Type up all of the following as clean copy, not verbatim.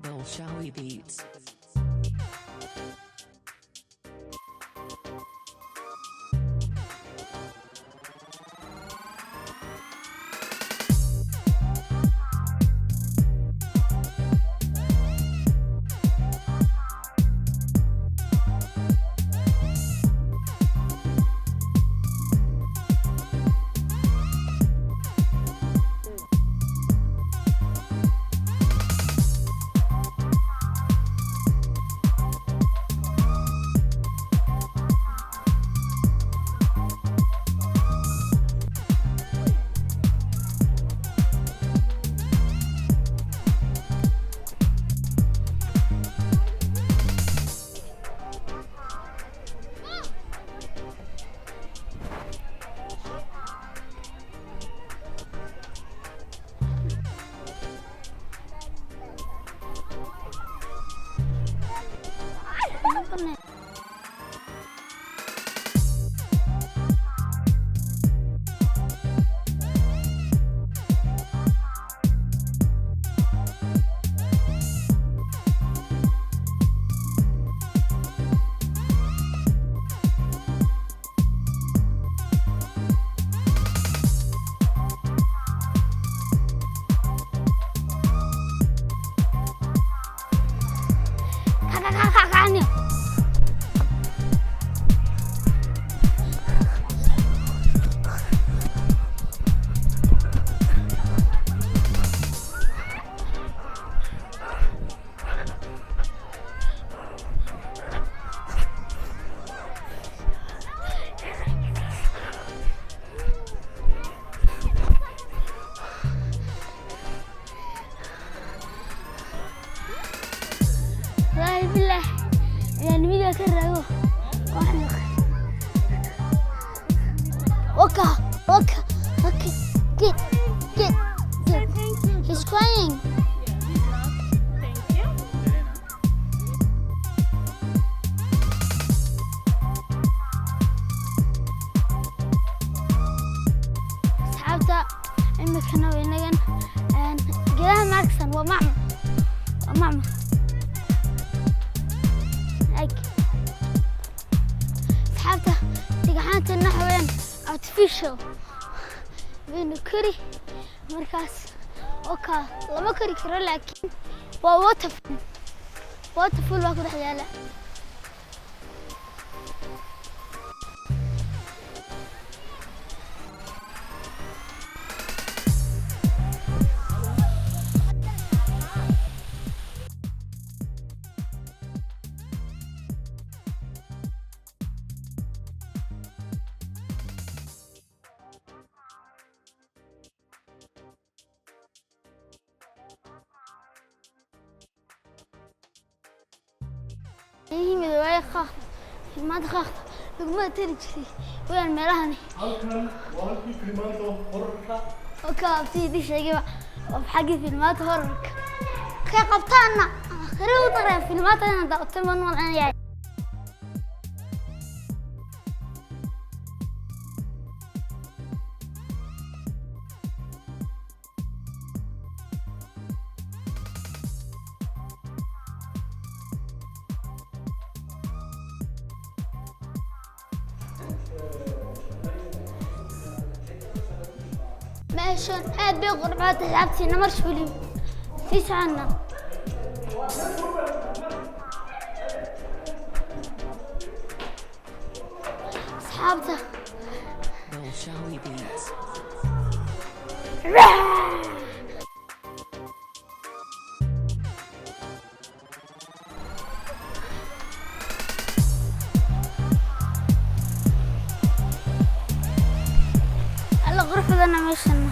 Bolshawi Beats. بالله يعني ميدا كرهو واحنا وكا get he's crying. أصحابتا إما كانوا ينقن جلاه ماكسن ومعمر أصحابتا تقحانت النحوين artificial بينو كري مركز اوكا لما كري كرو لكن ووتفول واكو دح يالا هي مدواي خاخ ما تخاخ لقمة ترجسي وين مرهني halkan waa halkii filmaanta horarka اوكا بتيجي شيء وبحقي فيلمات هورك كي قبطانا خريو طري فيلمات انا دقت من انا يعني ماشون عاد بيقرب عاد تعبتي نمرش بلي فيش عنا أصحابته Bolshawi Beats. الغرفة أنا ماشنا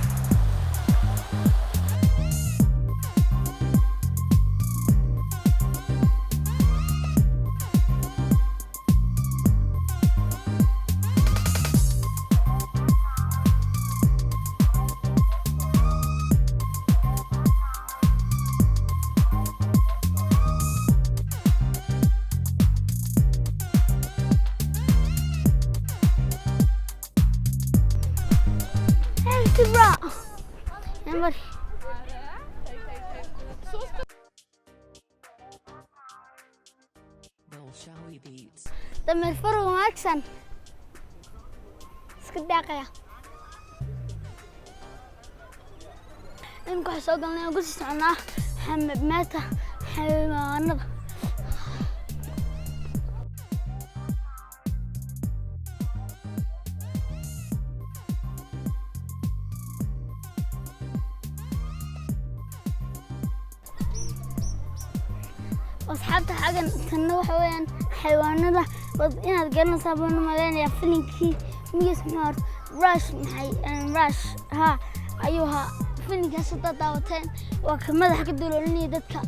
zebra. Number. Bolshawi Beats. Dameer faro wanaagsan. Iska daaqaya. Imka soo galnay ugu soconaa xamaamata xayawaanada. أصحابته حاجة تنوح وين حيوانات وإنها تقلنا صابون ملانية فيلينكي ميس مارت راش محي راش ها أيوها فيلينكي ستة داوتين وكمل حق الدولونية دتك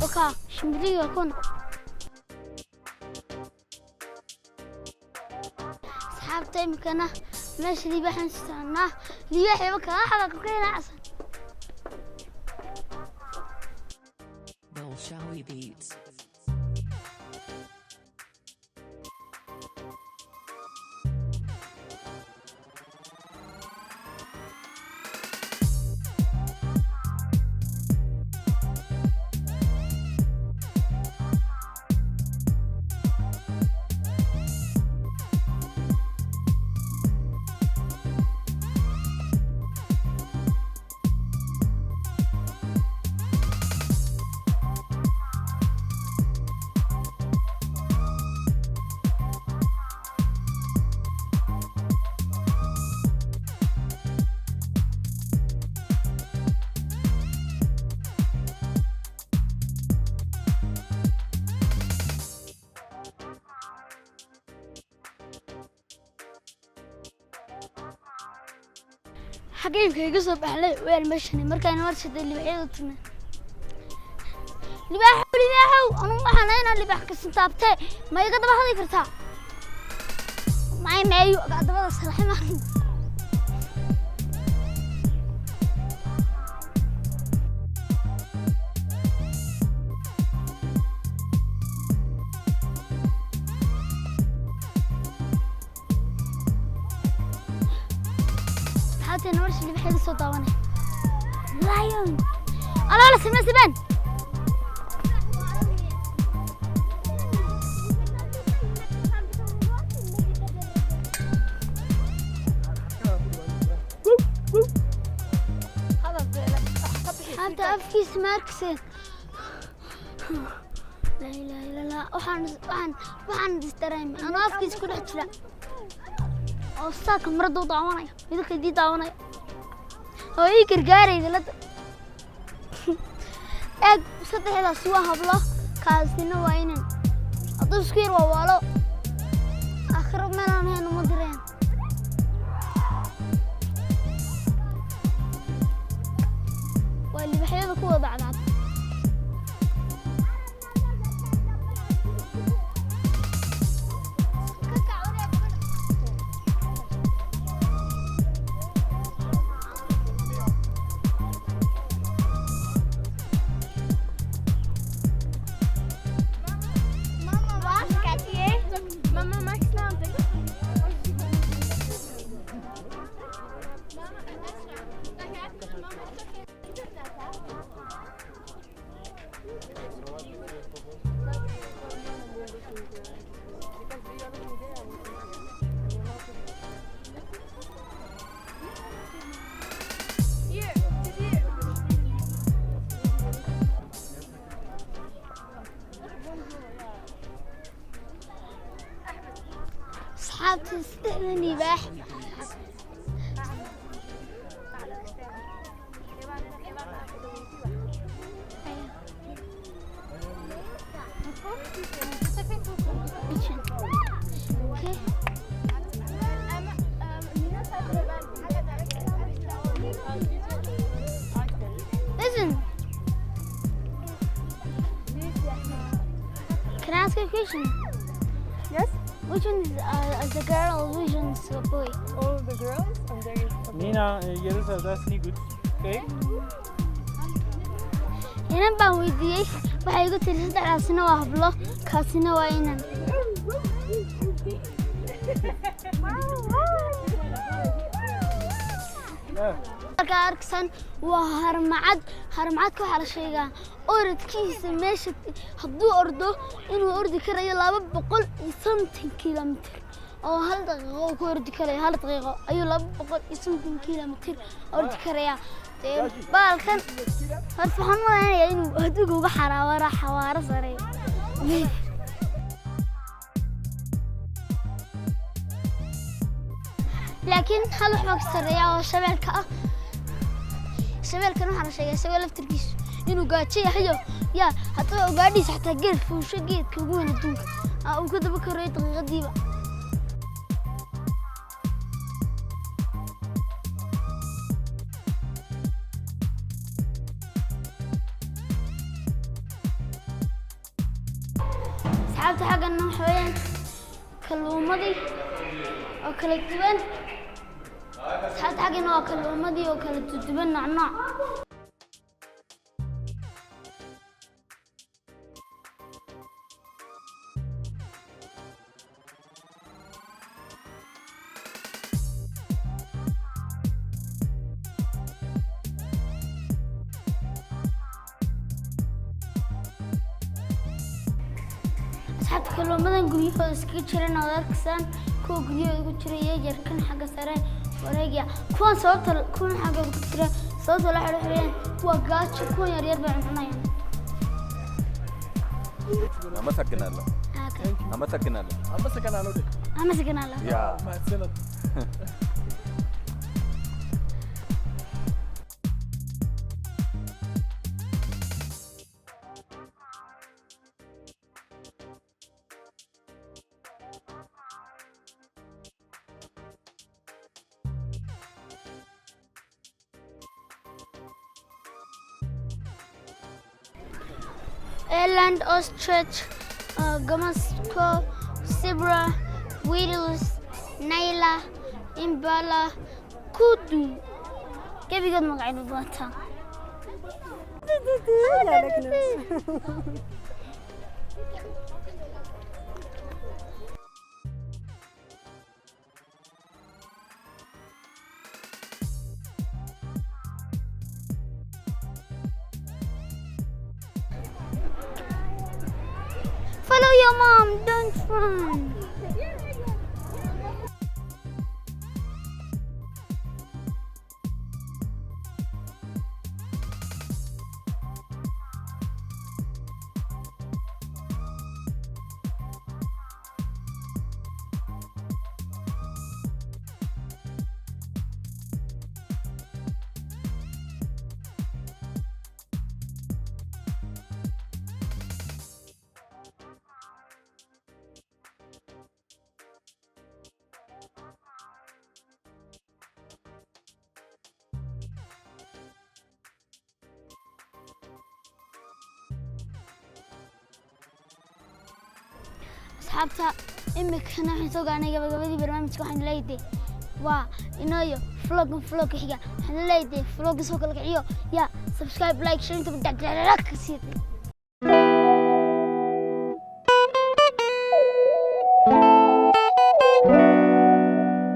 وكا شمري وكون أصحابتي مكانه ماشي اللي بحن استناه اللي يحيى بكا حبك وكيل عسل Bolshawi Beats. حقيقي يقصب عليه وين مشني مركان ورشة اللي بعيدتنا اللي بحاول أنا ما حنينا اللي بحكي سنتابته ما يقدر هذا يكرتها معي قاعد بس الحين ما حتى نورش اللي بحيل الصوت وانا لايون الله لا سمع سبان حتى أفكي سماركسين لا إله إلا الله وحن دسترين أنا أفكي سكون أتلا أستاك مرضو طاونا يدك دي طاونا هو يكرجاري دلت إيه صدق هذا سوا هبلا كاسينا وينن أطوف كير ووالو آخر ما أنا هنا مدرين واللي بحيله كوا بعد أصحابتي استهدني باح Listen. Can I ask you a question? Yes? Which one is the girl or which one is the boy? All the girls and there is a boy. Nina, yarısı da seni good. Okay? Inan baan weydiiyey waxay igu tiri saddexdaasina waa hablo kaasina waa inan marka arksan waa harmacadka waxaa la sheegaa orodkiisa meesha hadduu ordo inuu ordi karayo 200 kilomitir oo hal daqiiqo uu ku ordi karayo hal daqiiqo ayuu 200 kilomitir ordi karayaa baalkan horta waxaan maleynayaa inuu adduunka uga xawaaro sareeyo laakiin hal wax baa ka sareeya oo shabeelka ah shabeelkan waxaa la sheegaa isagoo laftirkiisu inuu gaajo yahayo yaa haddaba ogaadhiisa xataa geed fuusho geedka ugu weyn adduunka uu ka daba karayo daqiiqadiiba asxaabta xaggana waxa weeyaan kalluumadii oo kala duwan asxaabta xaggana waa kalluumadii oo kala duwan nooc asxaabta kalluumadan guryahooda iskaga jiran oo arkaysan kuwa guryahooda ku jira yaryar kan xagga sare wareegaya kuwan xagga ku jira sababta la xidhiidhayaan kuwa gaajo kuwan yaryar bay cunayaan አመሰግናለሁ አመሰግናለሁ አመሰግናለሁ ያ Eland, ostrich, gamasko, zebra, weasels, naila, impala, kudu. Gebigood magacaynu baataa. Follow your mom, don't run. asxaabta imikana waxaan soo gaarnay gabagabadii barnaamijka waxaan leeyahay waa inooyo vlog xiga waxaan leeyahay vlog soo kala kiciyo yaa subscribe like share inta ka sii